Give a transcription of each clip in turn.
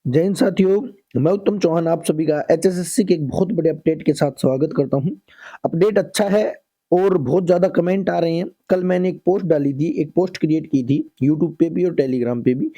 जय हिंद साथियों, मैं उत्तम चौहान आप सभी का एचएसएससी के एक बहुत बड़े अपडेट के साथ स्वागत करता हूं। अपडेट अच्छा है और बहुत ज़्यादा कमेंट आ रहे हैं। कल मैंने एक पोस्ट डाली थी, एक पोस्ट क्रिएट की थी यूट्यूब पे भी और टेलीग्राम पे भी।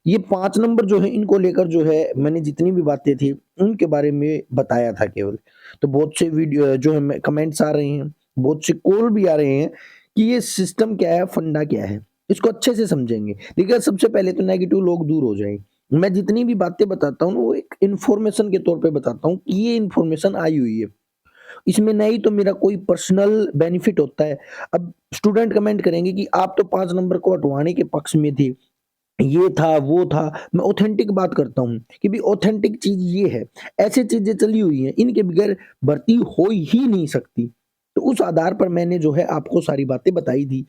ये 5 नंबर जो है इनको लेकर जो है मैंने जितनी भी बातें थी उनके बारे में बताया था केवल। तो बहुत से वीडियो जो है कमेंट्स आ रहे हैं, बहुत से कॉल भी आ रहे हैं कि ये सिस्टम क्या है, फंडा क्या है? इसको अच्छे से समझेंगे। देखिए सबसे पहले तो नेगेटिव लोग दूर हो जाएँ। मैं जितनी भी बातें बताता हूँ ना, वो एक इन्फॉर्मेशन के तौर पे बताता हूँ कि ये इन्फॉर्मेशन आई हुई है। इसमें नहीं तो मेरा कोई पर्सनल बेनिफिट होता है। अब स्टूडेंट कमेंट करेंगे कि आप तो 5 नंबर को हटवाने के पक्ष में थे, ये था, वो था। मैं ऑथेंटिक बात करता हूँ कि भई ऑथेंटिक चीज़ ये है, ऐसी चीज़ें चली हुई हैं, इनके बगैर भर्ती हो ही नहीं सकती। तो उस आधार पर मैंने जो है आपको सारी बातें बताई थी।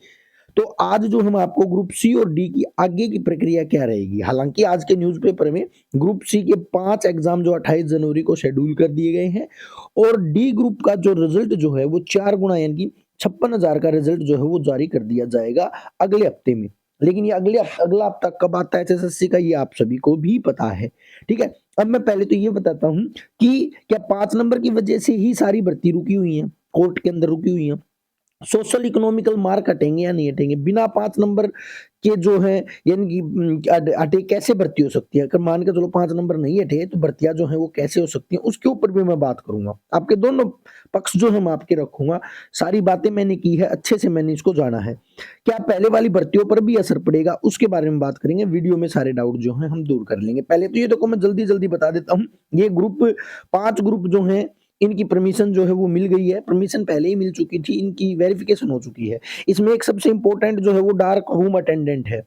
तो आज जो हम आपको ग्रुप सी और डी की आगे की प्रक्रिया क्या रहेगी? हालाँकि आज के न्यूज़पेपर में ग्रुप सी के 5 एग्ज़ाम जो 28 जनवरी को शेड्यूल कर दिए गए हैं और डी ग्रुप का जो रिज़ल्ट जो है वो 4 गुना यानी कि 56,000 का रिज़ल्ट जो है वो जारी कर दिया जाएगा अगले हफ्ते में। लेकिन ये अगला हफ्ता कब आता है एचएसएससी का, ये आप सभी को भी पता है, ठीक है? अब मैं पहले तो ये बताता हूँ कि क्या 5 नंबर की वज़ह से ही सारी भर्ती रुकी हुई है, कोर्ट के अंदर रुकी हुई है? सोशल इकोनॉमिकल मार्क हटेंगे या नहीं हटेंगे? बिना 5 नंबर के जो है यानी कि हटे कैसे भर्ती हो सकती है? अगर मान के चलो 5 नंबर नहीं हटे तो भर्तियाँ जो हैं वो कैसे हो सकती हैं? उसके ऊपर भी मैं बात करूँगा। आपके दोनों पक्ष जो है मैं आपके रखूँगा। सारी बातें मैंने की है, अच्छे से मैंने इसको जाना है। क्या पहले वाली भर्तियों पर भी असर पड़ेगा? उसके बारे में बात करेंगे। वीडियो में सारे डाउट जो हैं हम दूर कर लेंगे। पहले तो ये देखो मैं जल्दी-जल्दी बता देता हूँ। ये ग्रुप 5 ग्रुप जो हैं इनकी परमिशन जो है वो मिल गई है, परमिशन पहले ही मिल चुकी थी, इनकी वेरिफ़िकेशन हो चुकी है। इसमें एक सबसे इम्पोर्टेंट जो है वो डार्क रूम अटेंडेंट है,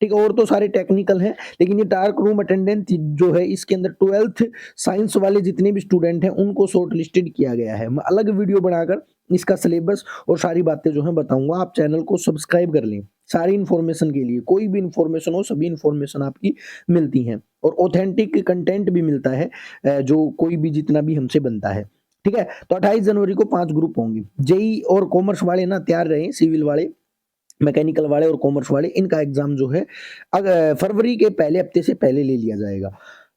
ठीक है? और तो सारे टेक्निकल हैं, लेकिन ये डार्क रूम अटेंडेंट जो है इसके अंदर 12th साइंस वाले जितने भी स्टूडेंट हैं उनको शॉर्ट लिस्टेड किया गया है। मैं अलग वीडियो बनाकर इसका सिलेबस और सारी बातें जो हैं बताऊँगा, आप चैनल को सब्सक्राइब कर लें, सारी इन्फॉर्मेशन के लिए। कोई भी इन्फॉर्मेशन हो, सभी इन्फॉर्मेशन आपकी मिलती हैं और ऑथेंटिक कंटेंट भी मिलता है जो कोई भी जितना भी हमसे बनता है। ठीक है? तो 28 जनवरी को 5 ग्रुप होंगे। जेईई और कॉमर्स वाले ना तैयार रहें, सिविल वाले, मैकेनिकल वाले और कॉमर्स वाले, इनका एग्ज़ाम जो है फरवरी के पहले हफ्ते से पहले ले लिया जाएगा।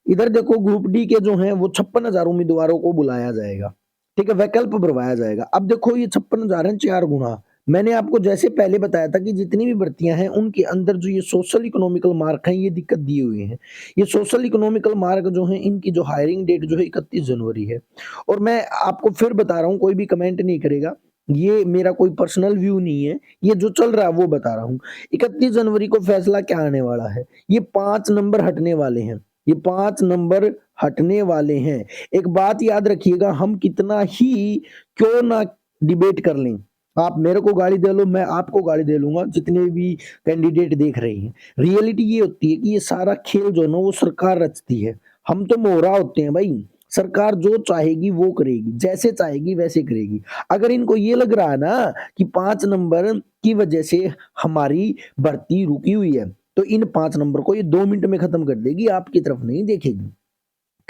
इधर देखो ग्रुप डी के जो हैं वो 56,000 उम्मीदवारों को बुलाया जाएगा, ठीक है? वैकल्प भरवाया जाएगा। अब देखो ये 56,000 हैं 4 गुना। मैंने आपको जैसे पहले बताया था कि जितनी भी भर्तियाँ हैं उनके अंदर जो ये सोशल इकोनॉमिकल मार्क हैं ये दिक्कत दिए हुए हैं। ये सोशल इकोनॉमिकल मार्क जो हैं इनकी जो हायरिंग डेट जो है 31 जनवरी है और मैं आपको फिर बता रहा हूँ, कोई भी कमेंट नहीं करेगा। ये मेरा कोई पर्सनल व्यू नहीं है, ये जो चल रहा है वो बता रहा हूँ। 31 जनवरी को फैसला क्या आने वाला है? ये 5 नंबर हटने वाले हैं। ये 5 नंबर हटने वाले हैं। एक बात याद रखिएगा, हम कितना ही क्यों ना डिबेट कर लें, आप मेरे को गाली दे लो, मैं आपको गाली दे लूँगा, जितने भी कैंडिडेट देख रहे हैं। रियलिटी ये होती है कि ये सारा खेल जो है ना वो सरकार रचती है। हम तो मोहरा होते हैं भाई। सरकार जो चाहेगी वो करेगी, जैसे चाहेगी वैसे करेगी। अगर इनको ये लग रहा है ना कि 5 नंबर की वजह से हमारी भर्ती रुकी हुई है, तो इन 5 नंबर को ये 2 मिनट में खत्म कर देगी, आपकी तरफ नहीं देखेगी।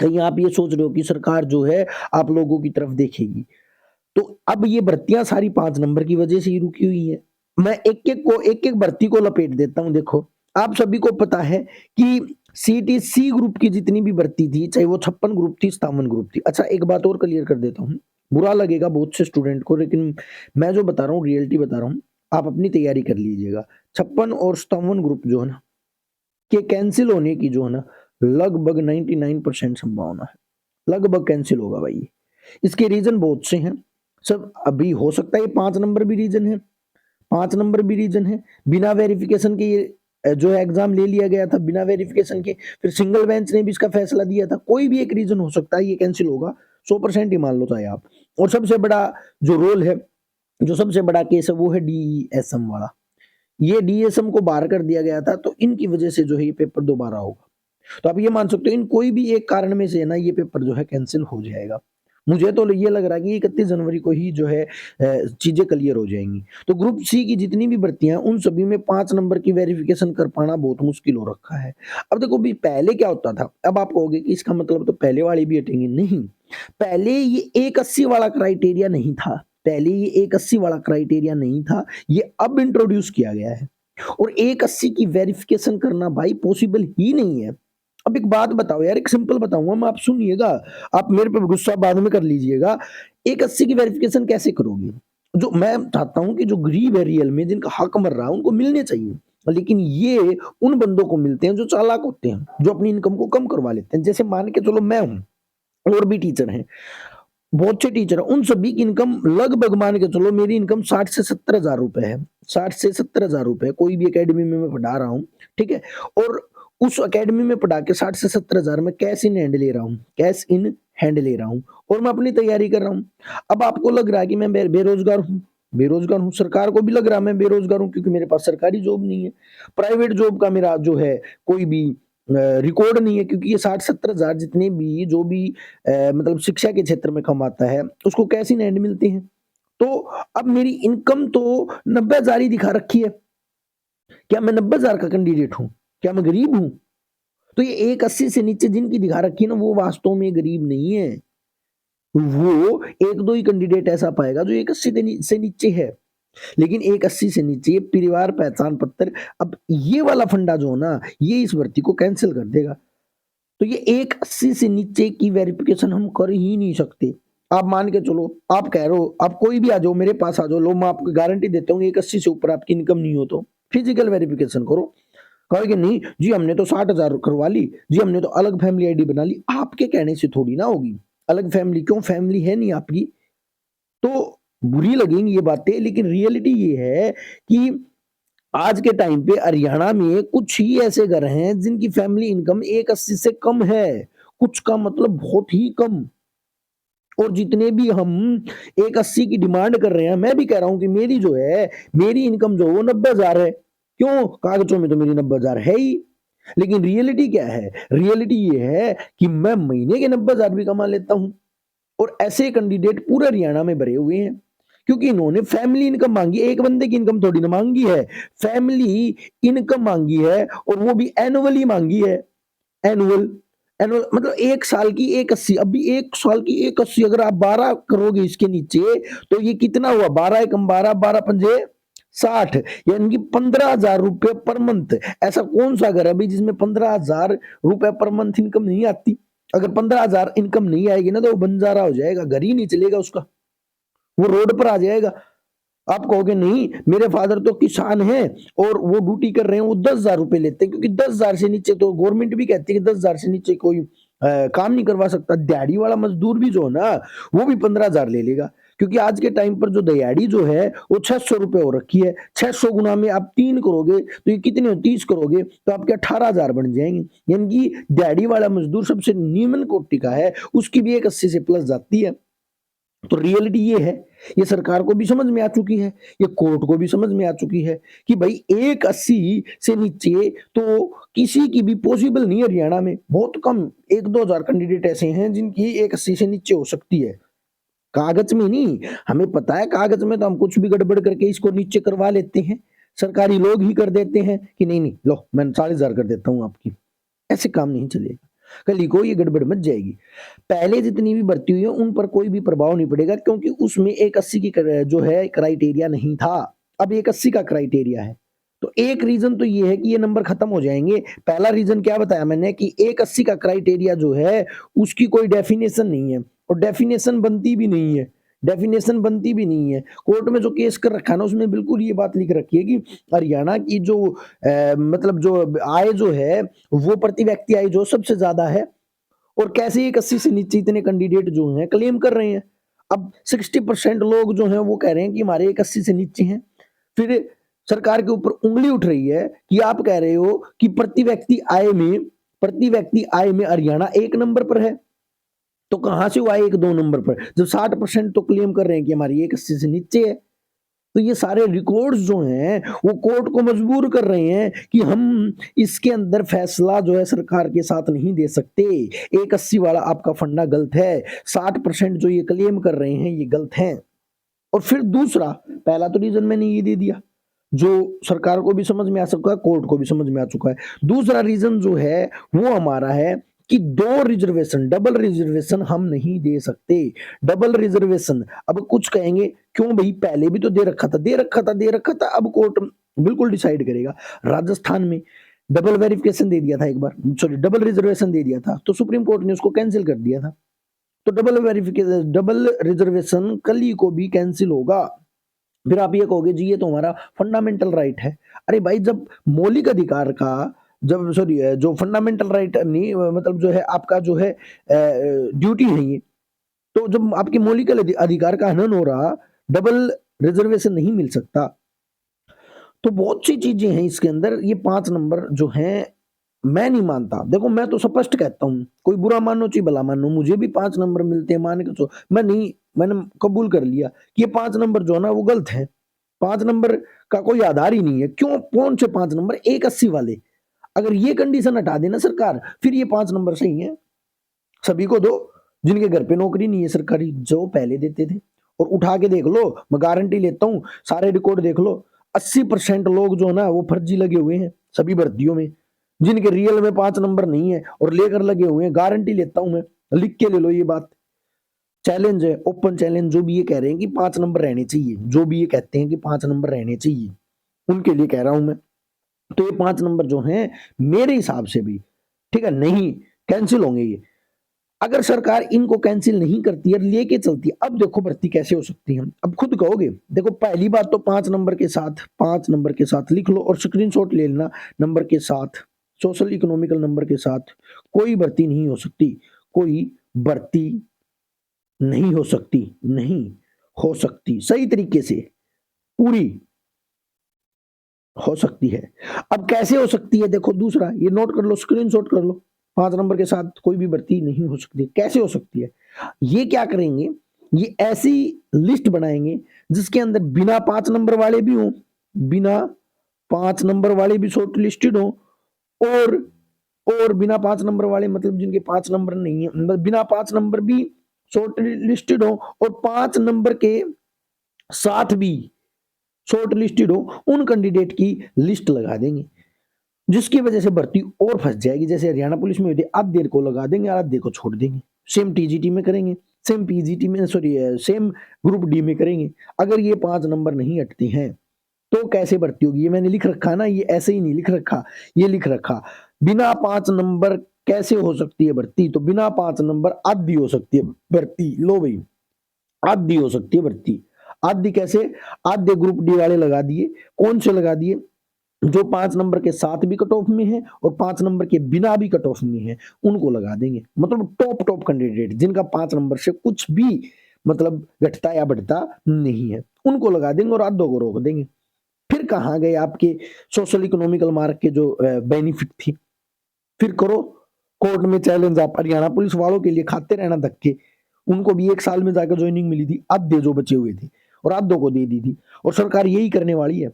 कहीं आप ये सोच रहे हो कि सरकार जो है आप लोगों की तरफ देखेगी। तो अब ये भर्तियाँ सारी 5 नंबर की वजह से ही रुकी हुई हैं। मैं एक-एक भर्ती को लपेट देता हूँ देखो। आप सभी को पता है कि सीईटी सी ग्रुप की जितनी भी भर्ती थी, चाहे वो 56 ग्रुप थी, 57 ग्रुप थी। अच्छा एक बात और क्लियर कर देता हूँ, बुरा लगेगा बहुत से स्टूडेंट को, लेकिन मैं जो बता रहा हूँ रियलिटी बता रहा हूँ, आप अपनी तैयारी कर लीजिएगा। 56 और 57 ग्रुप जो है ना, के कैंसल होने की जो है ना, लगभग 99% संभावना है। लगभग कैंसल होगा भाई ये। इसके रीज़न बहुत से हैं। सब अभी हो सकता है ये 5 नंबर भी रीज़न है, 5 नंबर भी रीज़न है। बिना वेरिफ़िकेशन के ये जो है एग्ज़ाम ले लिया गया था बिना वेरिफ़िकेशन के, फिर सिंगल बेंच ने भी इसका फैसला दिया था। कोई भी एक रीज़न हो सकता है ये कैंसल होगा, 100% ही मान लो चाहे आप। और सबसे बड़ा जो रोल है, जो सबसे बड़ा केस है वो है डीईएसएम वाला। ये डीएसएम को बाहर कर दिया गया था, तो इनकी वज़ह से जो है ये पेपर दोबारा होगा। तो आप ये मान सकते हो इन कोई भी एक कारण में से ना ये पेपर जो है कैंसल हो जाएगा। मुझे तो ये लग रहा है कि 31 जनवरी को ही जो है चीज़ें क्लियर हो जाएँगी। तो ग्रुप सी की जितनी भी भर्तियाँ हैं, उन सभी में 5 नंबर की वेरिफ़िकेशन कर पाना बहुत मुश्किल हो रखा है। अब देखो भी पहले क्या होता था, अब आप कहोगे कि इसका मतलब तो पहले वाले भी हटेंगे, नहीं। पहले ये 180 वाला क्राइटेरिया नहीं था, पहले ये 180 वाला क्राइटेरिया नहीं था, ये अब इंट्रोड्यूस किया गया है। और 180 की वेरिफ़िकेशन करना भाई पॉसिबल ही नहीं है। अब एक बात बताओ यार, एक सिंपल बताऊँगा मैं, आप सुनिएगा, आप मेरे पे गुस्सा बाद में कर लीजिएगा। 180 की वेरिफ़िकेशन कैसे करोगे? जो मैं चाहता हूँ कि जो गरीब है रियल में, जिनका हक मर रहा है, उनको मिलने चाहिए। लेकिन ये उन बंदों को मिलते हैं जो चालाक होते हैं, जो अपनी इनकम को कम करवा लेते हैं। जैसे मान के चलो मैं हूँ, और भी टीचर हैं, बहुत से टीचर हैं, उन सभी की इनकम लगभग मान के चलो मेरी इनकम 60 से 70 हज़ार रुपए है। 60 से 70 हज़ार रुपए कोई भी अकेडमी में मैं पढ़ा रहा हूँ, ठीक है? और उस अकेडमी में पढ़ा के 60 से 70 हज़ार मैं कैश इन हैंड ले रहा हूँ, कैश इन हैंड ले रहा हूँ और मैं अपनी तैयारी कर रहा हूँ। अब आपको लग रहा है कि मैं बेरोज़गार हूँ, बेरोज़गार हूँ, सरकार को भी लग रहा है मैं बेरोज़गार हूँ क्योंकि मेरे पास सरकारी जॉब नहीं है। प्राइवेट जॉब का मेरा जो है कोई भी रिकॉर्ड नहीं है क्योंकि ये 60-70 हज़ार जितने भी जो भी मतलब शिक्षा के क्षेत्र में कमाता है, उसको कैश इन हैंड मिलते हैं। तो अब मेरी इनकम तो 90,000 ही दिखा रखी है। क्या मैं 90,000 का कैंडिडेट हूँ? क्या मैं गरीब हूँ? तो ये 180 से नीचे जिनकी दिखा रखी है ना, वो वास्तव में गरीब नहीं है। वो 1-2 ही कैंडिडेट ऐसा पाएगा जो 180 से नीचे है। लेकिन 180 से नीचे परिवार पहचान पत्र, अब ये वाला फंडा जो है ना, ये इस भर्ती को कैंसल कर देगा। तो ये 180 से नीचे की वेरिफिकेशन हम कर ही नहीं सकते। आप मान के चलो, आप कह रहे हो, आप कोई भी आ जाओ, मेरे पास आ जाओ, लो मैं आपको गारंटी देता हूँ 180 से ऊपर आपकी इनकम नहीं हो तो फिजिकल वेरिफिकेशन करो। कहोगे नहीं जी हमने तो 60,000 करवा ली, जी हमने तो अलग फैमिली आईडी बना ली। आपके कहने से थोड़ी ना होगी। अलग फैमिली क्यों, फैमिली है नहीं आपकी। तो बुरी लगेंगी ये बातें, लेकिन रियलिटी ये है कि आज के टाइम पे हरियाणा में कुछ ही ऐसे घर हैं जिनकी फैमिली इनकम 180 से कम है। कुछ का मतलब बहुत ही कम। और जितने भी हम 180 की डिमांड कर रहे हैं, मैं भी कह रहा हूँ कि मेरी जो है, मेरी इनकम जो है वो 90,000 है। क्यों? कागज़ों में तो मेरी 90,000 है ही। लेकिन रियलिटी क्या है? रियलिटी ये है कि मैं महीने के 90,000 भी कमा लेता हूँ। और ऐसे कैंडिडेट पूरे हरियाणा में भरे हुए हैं। क्योंकि इन्होंने फैमिली इनकम माँगी है, एक बंदे की इनकम थोड़ी ना माँगी है। फैमिली इनकम माँगी है और वो भी एनुअली माँगी है। एनुअल एनुअल मतलब 1 साल की 180, अभी 1 साल की 180 अगर आप 12 करोगे इसके नीचे, तो ये कितना हुआ? 12 एकम 12, 12 पंजे 60, यानी कि 15,000 रुपए पर मंथ। ऐसा कौन-सा घर है भई जिसमें 15,000 रुपए पर मंथ इनकम नहीं आती? अगर 15,000 इनकम नहीं आएगी ना, तो वो बंजारा हो जाएगा, घर ही नहीं चलेगा उसका, वो रोड पर आ जाएगा। आप कहोगे नहीं मेरे फादर तो किसान हैं और वो ड्यूटी कर रहे हैं, वो 10,000 रुपए लेते हैं क्योंकि 10,000 से नीचे तो गवर्नमेंट भी कहती है कि 10,000 से नीचे कोई काम नहीं करवा सकता। दिहाड़ी वाला मज़दूर भी जो है ना, वो भी 15,000 ले लेगा क्योंकि आज के टाइम पर जो दिहाड़ी जो है, वो 600 रुपए हो रखी है। 600 गुना में आप 3 करोगे, तो ये कितने हो 30 करोगे, तो आपके 18,000 बन जाएँगे। यानी कि दिहाड़ी वाला मज़दूर सबसे निम्न कोटि का है, उसकी भी एक 80 से प्लस जाती है। तो रियलिटी ये है, ये सरकार को भी समझ में आ चुकी है, ये कोर्ट को भी समझ में आ चुकी है कि भई 180 से नीचे तो किसी की भी पॉसिबल नहीं है हरियाणा में। बहुत कम 1-2 हज़ार कैंडिडेट ऐसे हैं जिनकी 180 से नीचे हो सकती है। कागज़ में नहीं, हमें पता है कागज़ में तो हम कुछ भी गड़बड़ करके इसको नीचे करवा लेते हैं। सरकारी लोग ही कर देते हैं कि नहीं, लो मैं 40,000 कर देता हूँ आपकी। ऐसे काम नहीं चलेगा। कल को ये गड़बड़ मच जाएगी। पहले जितनी भी भर्ती हुई है उन पर कोई भी प्रभाव नहीं पड़ेगा क्योंकि उसमें 180 की जो है क्राइटेरिया नहीं था। अब 180 का क्राइटेरिया है। तो एक रीज़न तो ये है कि ये नंबर खत्म हो जाएँगे। पहला रीज़न क्या बताया मैंने कि 180 का क्राइटेरिया जो है उसकी कोई डेफिनिशन नहीं है और डेफिनिशन बनती भी नहीं है। डेफिनिशन बनती भी नहीं है। कोर्ट में जो केस कर रखा है ना उसमें बिल्कुल ये बात लिख रखी है कि हरियाणा की जो मतलब जो आय जो है वो प्रति व्यक्ति आय जो सबसे ज़्यादा है और कैसे 180 से नीचे इतने कैंडिडेट जो हैं क्लेम कर रहे हैं। अब 60% लोग जो हैं वो कह रहे हैं कि हमारे 180 से नीचे हैं। फिर सरकार के ऊपर उँगली उठ रही है कि आप कह रहे हो कि प्रति व्यक्ति आय में हरियाणा 1 नंबर पर है। तो कहाँ से हुआ 1-2 नंबर पर? जब 60% तो क्लेम कर रहे हैं कि हमारी 180 से नीचे है। तो ये सारे रिकॉर्ड्स जो हैं, वो कोर्ट को मजबूर कर रहे हैं कि हम इसके अंदर फैसला जो है सरकार के साथ नहीं दे सकते। 180 वाला आपका फंडा गलत है। 60% जो ये क्लेम कर रहे हैं, ये गलत हैं। और फिर दूसरा, पहला तो रीज़न मैंने ये दे दिया, जो सरकार को भी समझ में आ चुका है, कोर्ट को भी समझ में आ चुका है। दूसरा रीज़न जो है, वो हमारा है कि 2 रिज़र्वेशन, डबल रिज़र्वेशन हम नहीं दे सकते। डबल रिज़र्वेशन, अब कुछ कहेंगे, "क्यों भई पहले भी तो दे रखा था।" दे रखा था, अब कोर्ट बिल्कुल डिसाइड करेगा। राजस्थान में डबल वेरिफिकेशन दे दिया था एक बार, सॉरी डबल रिजर्वेशन दे दिया था, तो सुप्रीम कोर्ट ने उसको कैंसिल कर दिया था। तो डबल वेरिफिकेशन, डबल रिजर्वेशन कल ही को भी कैंसिल होगा। फिर आप ये कहोगे जी ये तो हमारा फंडामेंटल राइट है। अरे भाई जब मौलिक अधिकार का, जब सॉरी जो फंडामेंटल राइट नहीं मतलब जो है आपका जो है ड्यूटी है ये, तो जब आपके मौलिक अधिकार का हनन हो रहा, डबल रिजर्वेशन नहीं मिल सकता। तो बहुत सी चीजें हैं इसके अंदर, ये 5 नंबर जो हैं मैं नहीं मानता। देखो मैं तो स्पष्ट कहता हूँ, कोई बुरा मानो चाहे भला मानो, मुझे भी 5 नंबर मिलते हैं मान के, तो मैं नहीं, मैंने कबूल कर लिया कि ये 5 नंबर जो है ना वो गलत है। 5 नंबर का कोई आधार ही नहीं है। क्यों? कौन से 5 नंबर? 180 वाले। अगर ये कंडीशन हटा देना सरकार, फिर ये 5 नंबर सही है। सभी को दो जिनके घर पे नौकरी नहीं है सरकारी, जो पहले देते थे। और उठा के देख लो, मैं गारंटी लेता हूँ, सारे रिकॉर्ड देख लो, 80% लोग जो है ना वो फर्जी लगे हुए हैं सभी भर्तियों में, जिनके रियल में 5 नंबर नहीं है और लेकर लगे हुए हैं। गारंटी लेता हूं मैं, लिख के ले लो ये बात। चैलेंज है, ओपन चैलेंज। जो भी ये कह रहे हैं कि 5 नंबर रहने चाहिए, जो भी ये कहते हैं कि 5 नंबर रहने चाहिए, उनके लिए कह रहा हूं मैं। तो ये 5 नंबर जो हैं मेरे हिसाब से भी ठीक है नहीं कैंसिल होंगे ये। अगर सरकार इनको कैंसिल नहीं करती है, लेके चलती है, अब देखो भर्ती कैसे हो सकती है। अब खुद कहोगे, देखो पहली बात तो 5 नंबर के साथ, 5 नंबर के साथ लिख लो और स्क्रीनशॉट ले लेना, नंबर के साथ, सोशल इकोनॉमिकल नंबर के साथ कोई भर्ती नहीं हो सकती। कोई भर्ती नहीं हो सकती, नहीं हो सकती, सही तरीके से पूरी हो सकती है। अब कैसे हो सकती है? देखो दूसरा ये नोट कर लो, स्क्रीनशॉट कर लो, 5 नंबर के साथ कोई भी भर्ती नहीं हो सकती। कैसे हो सकती है? ये क्या करेंगे, ये ऐसी लिस्ट बनाएंगे जिसके अंदर बिना 5 नंबर वाले भी हों, बिना 5 नंबर वाले भी शॉर्ट लिस्टेड हों, और बिना 5 नंबर वाले मतलब जिनके 5 नंबर नहीं है, मतलब बिना 5 नंबर भी शॉर्ट लिस्टेड हो, और 5 नंबर के साथ भी शॉर्ट लिस्टेड हो, उन कैंडिडेट की लिस्ट लगा देंगे, जिसकी वजह से भर्ती और फंस जाएगी। जैसे हरियाणा पुलिस में होती है, आधे को लगा देंगे और आधे को छोड़ देंगे। सेम टीजीटी में करेंगे, सेम पीजीटी में, सॉरी सेम ग्रुप डी में करेंगे। अगर ये 5 नंबर नहीं हटते हैं तो कैसे भर्ती होगी? ये मैंने लिख रखा ना, ये ऐसे ही नहीं लिख रखा, ये लिख रखा बिना 5 नंबर कैसे हो सकती है भर्ती? तो बिना 5 नंबर आधी हो सकती है भर्ती। लो भाई, आधी हो सकती है भर्ती। आधी कैसे? आधे ग्रुप डी वाले लगा दिए। कौन से लगा दिए? जो 5 नंबर के साथ भी कट ऑफ में है और 5 नंबर के बिना भी कट ऑफ में है, उनको लगा देंगे। मतलब टॉप कैंडिडेट जिनका 5 नंबर से कुछ भी मतलब घटता या बढ़ता नहीं है, उनको लगा देंगे और आधों को रोक देंगे। फिर कहाँ गए आपके सोशल इकोनॉमिकल मार्क के जो बेनिफिट थी? फिर करो कोर्ट में चैलेंज। आप हरियाणा पुलिस वालों के लिए खाते रहना धक्के। उनको भी 1 साल में जाकर ज्वाइनिंग मिली थी, आधे जो बचे हुए थे, और आधों को दे दी थी, और सरकार यही करने वाली है।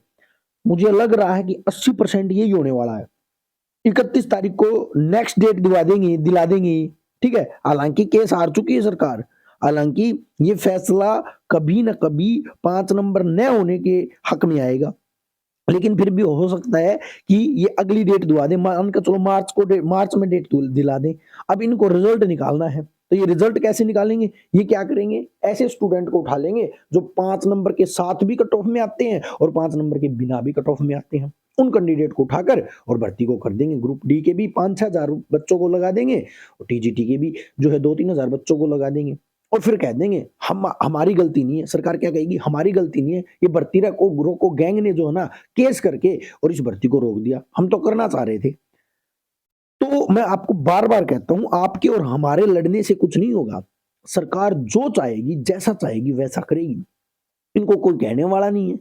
मुझे लग रहा है कि 80% यही होने वाला है। 31 तारीख को नेक्स्ट डेट दिला देंगे, ठीक है। हालांकि केस हार चुकी है सरकार, हालांकि ये फैसला कभी ना कभी 5 नंबर न होने के हक में आएगा, लेकिन फिर भी हो सकता है कि ये अगली डेट दिला दे। मान के चलो मार्च में डेट दिला दे। अब इनको रिजल्ट निकालना है, तो ये रिजल्ट कैसे निकालेंगे? ये क्या करेंगे, ऐसे स्टूडेंट को उठा लेंगे जो 5 नंबर के साथ भी कट ऑफ में आते हैं और 5 नंबर के बिना भी कट ऑफ में आते हैं, उन कैंडिडेट को उठाकर और भर्ती को कर देंगे। ग्रुप डी के भी 5-6 हजार बच्चों को लगा देंगे, और टीजीटी के भी जो है 2-3 हजार बच्चों को लगा देंगे, और फिर कह देंगे हमारी गलती नहीं है। सरकार क्या कहेगी? हमारी गलती नहीं है, ये भर्ती को गैंग ने जो है ना केस करके और इस भर्ती को रोक दिया, हम तो करना चाह रहे थे। तो मैं आपको बार-बार कहता हूँ, आपके और हमारे लड़ने से कुछ नहीं होगा। सरकार जो चाहेगी, जैसा चाहेगी वैसा करेगी। इनको कोई कहने वाला नहीं है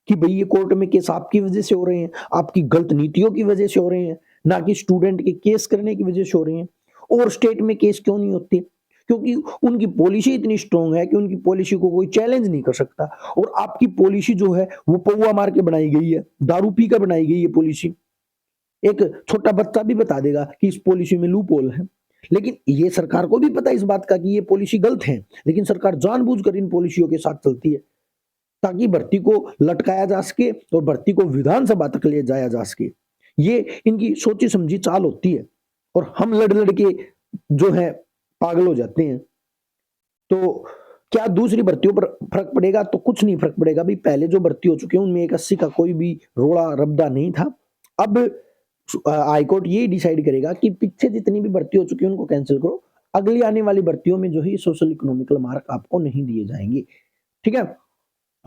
कि भई ये कोर्ट में केस आपकी वजह से हो रहे हैं, आपकी गलत नीतियों की वजह से हो रहे हैं, ना कि स्टूडेंट के केस करने की वजह से हो रहे हैं। और स्टेट में केस क्यों नहीं होते? क्योंकि उनकी पॉलिसी इतनी स्ट्रांग है कि उनकी पॉलिसी को कोई चैलेंज नहीं कर सकता। और आपकी पॉलिसी जो है वो पौवा मार के बनाई गई है, दारू पी कर बनाई गई है पॉलिसी। एक छोटा बच्चा भी बता देगा कि इस पॉलिसी में लूप होल है। लेकिन ये सरकार को भी पता है इस बात का कि ये पॉलिसी गलत है, लेकिन सरकार जानबूझकर इन पॉलिसियों के साथ चलती है ताकि भर्ती को लटकाया जा सके और भर्ती को विधानसभा तक ले जाया जा सके। ये इनकी सोची समझी चाल होती है, और हम लड़ के जो है पागल हो जाते हैं। तो क्या दूसरी भर्तियों पर फर्क पड़ेगा? तो कुछ नहीं फर्क पड़ेगा। भाई पहले जो भर्ती हो चुके हैं उनमें 180 का कोई भी रोड़ा रबदा नहीं था। अब हाई कोर्ट ये डिसाइड करेगा कि पीछे जितनी भी भर्ती हो चुकी है उनको कैंसल करो। अगली आने वाली भर्तियों में जो है सोशल इकोनॉमिकल मार्क आपको नहीं दिए जाएँगे। ठीक है?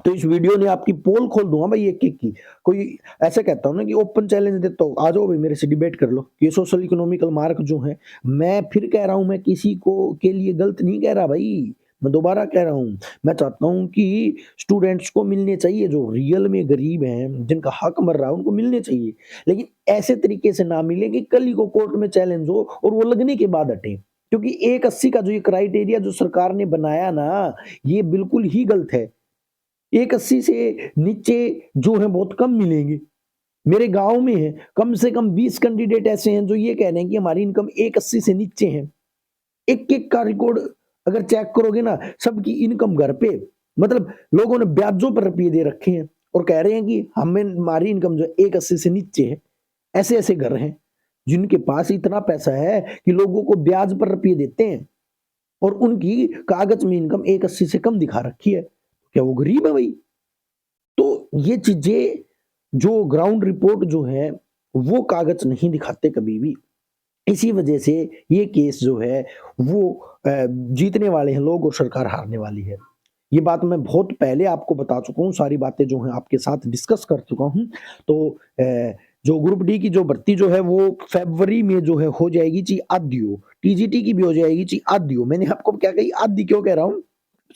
तो इस वीडियो ने आपकी पोल खोल दूँगा भाई एक-एक की। कोई ऐसे कहता हूँ ना कि ओपन चैलेंज देता हूँ, आ जाओ भाई मेरे से डिबेट कर लो। ये सोशल इकोनॉमिकल मार्क जो है, मैं फिर कह रहा हूँ मैं किसी को के लिए गलत नहीं कह रहा भाई। मैं दोबारा कह रहा हूँ, मैं चाहता हूँ कि स्टूडेंट्स को मिलने चाहिए जो रियल में गरीब हैं, जिनका हक मर रहा है उनको मिलने चाहिए। लेकिन ऐसे तरीके से ना मिले कि कल ही को कोर्ट में चैलेंज हो और वो लगने के बाद हटे। क्योंकि 180 का जो ये क्राइटेरिया जो सरकार ने बनाया ना, ये बिल्कुल ही गलत है। 180 से नीचे जो है बहुत कम मिलेंगे। मेरे गाँव में है, कम से कम 20 कैंडिडेट ऐसे हैं जो ये कह रहे हैं कि हमारी इनकम 180 से नीचे है। एक-एक का रिकॉर्ड अगर चेक करोगे ना, सबकी इनकम घर पे मतलब लोगों ने ब्याजों पर रुपये दे रखे हैं और कह रहे हैं कि हमें हमारी इनकम जो है 180 से नीचे है। ऐसे-ऐसे घर हैं, जिनके पास इतना पैसा है कि लोगों को ब्याज पर रुपये देते हैं और उनकी कागज़ में इनकम 180 से कम दिखा रखी है। क्या वो गरीब है भई? तो ये चीज़ें जो ग्राउंड रिपोर्ट जो है, वो कागज़ नहीं दिखाते कभी भी। इसी वजह से ये केस जो है वो जीतने वाले हैं लोग और सरकार हारने वाली है। ये बात मैं बहुत पहले आपको बता चुका हूँ, सारी बातें जो हैं आपके साथ डिस्कस कर चुका हूँ। तो जो ग्रुप डी की जो भर्ती जो है वो फ़रवरी में जो है हो जाएगी ची आधियो, टीजीटी की भी हो जाएगी ची आधियो। मैंने आपको क्या कही आधी क्यों कह रहा हूँ?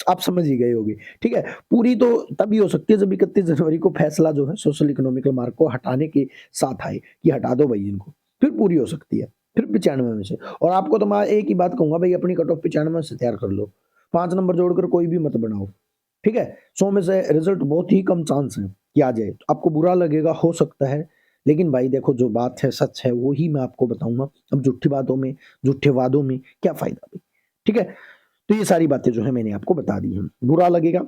आप समझ ही गए होंगे, ठीक है? पूरी तो तभी हो सकती है जब 31 जनवरी को फैसला जो है सोशल इकोनॉमिकल मार्क को हटाने के साथ आए, कि हटा दो भई इनको, फिर पूरी हो सकती है, फिर 95 में से। और आपको तो मैं एक ही बात कहूँगा भई अपनी कट ऑफ 95 से तैयार कर लो, 5 नंबर जोड़कर कोई भी मत बनाओ, ठीक है? 100 में से रिज़ल्ट बहुत ही कम चांस है कि आ जाए, तो आपको बुरा लगेगा, हो सकता है, लेकिन भाई देखो जो बात है सच है, वो ही मैं आपको बताऊँगा। अब झूठी बातों में, झूठे वादों में क्या फ़ायदा भई, ठीक है? तो ये सारी बातें जो है मैंने आपको बता दी हैं। बुरा लगेगा,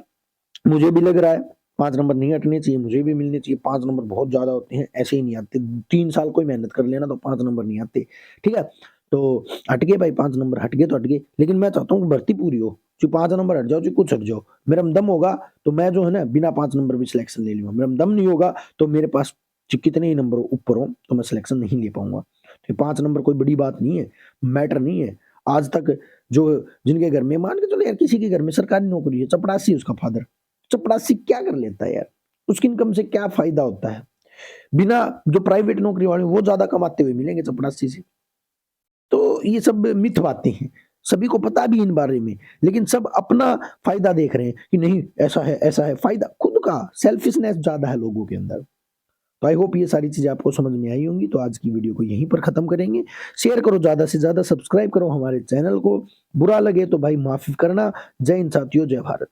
मुझे भी लग रहा है 5 नंबर नहीं हटने चाहिए, मुझे भी मिलने चाहिए, 5 नंबर बहुत ज़्यादा होते हैं, ऐसे ही नहीं आते। 3 साल कोई मेहनत कर लेना तो 5 नंबर नहीं आते, ठीक है? तो हट गए भाई 5 नंबर हट गए तो हट गए, लेकिन मैं चाहता हूँ कि भर्ती पूरी हो। जो 5 नंबर हट जाओ, चाहे कुछ हट जाओ, मेरा में दम होगा तो मैं जो है ना बिना 5 नंबर भी सिलेक्शन ले लूँगा। मेरा में दम नहीं होगा तो मेरे पास कितने ही नंबर ऊपर हों तो मैं सिलेक्शन नहीं ले पाऊँगा। तो 5 नंबर कोई बड़ी बात नहीं है, मैटर नहीं है। आज तक जो जिनके घर में मान के चलो यार किसी के घर में सरकारी नौकरी है, चपरासी है उसका फादर, चपरासी क्या कर लेता है यार? उसकी इनकम से क्या फ़ायदा होता है? बिना जो प्राइवेट नौकरी वाले वो ज़्यादा कमाते हुए मिलेंगे चपरासी से। तो ये सब मिथ बातें हैं। सभी को पता भी इन बारे में, लेकिन सब अपना फ़ायदा देख रहे हैं कि नहीं ऐसा है, फ़ायदा खुद का सेल्फिशनेस ज़्यादा है लोगों के अंदर। तो आई होप ये सारी चीज़ें आपको समझ में आई होंगी, तो आज की वीडियो को यहीं पर ख़त्म करेंगे। शेयर करो ज़्यादा से ज़्यादा, सब्सक्राइब करो हमारे चैनल को। बुरा लगे तो भाई माफ़ करना। जय हिंद साथियों, जय भारत।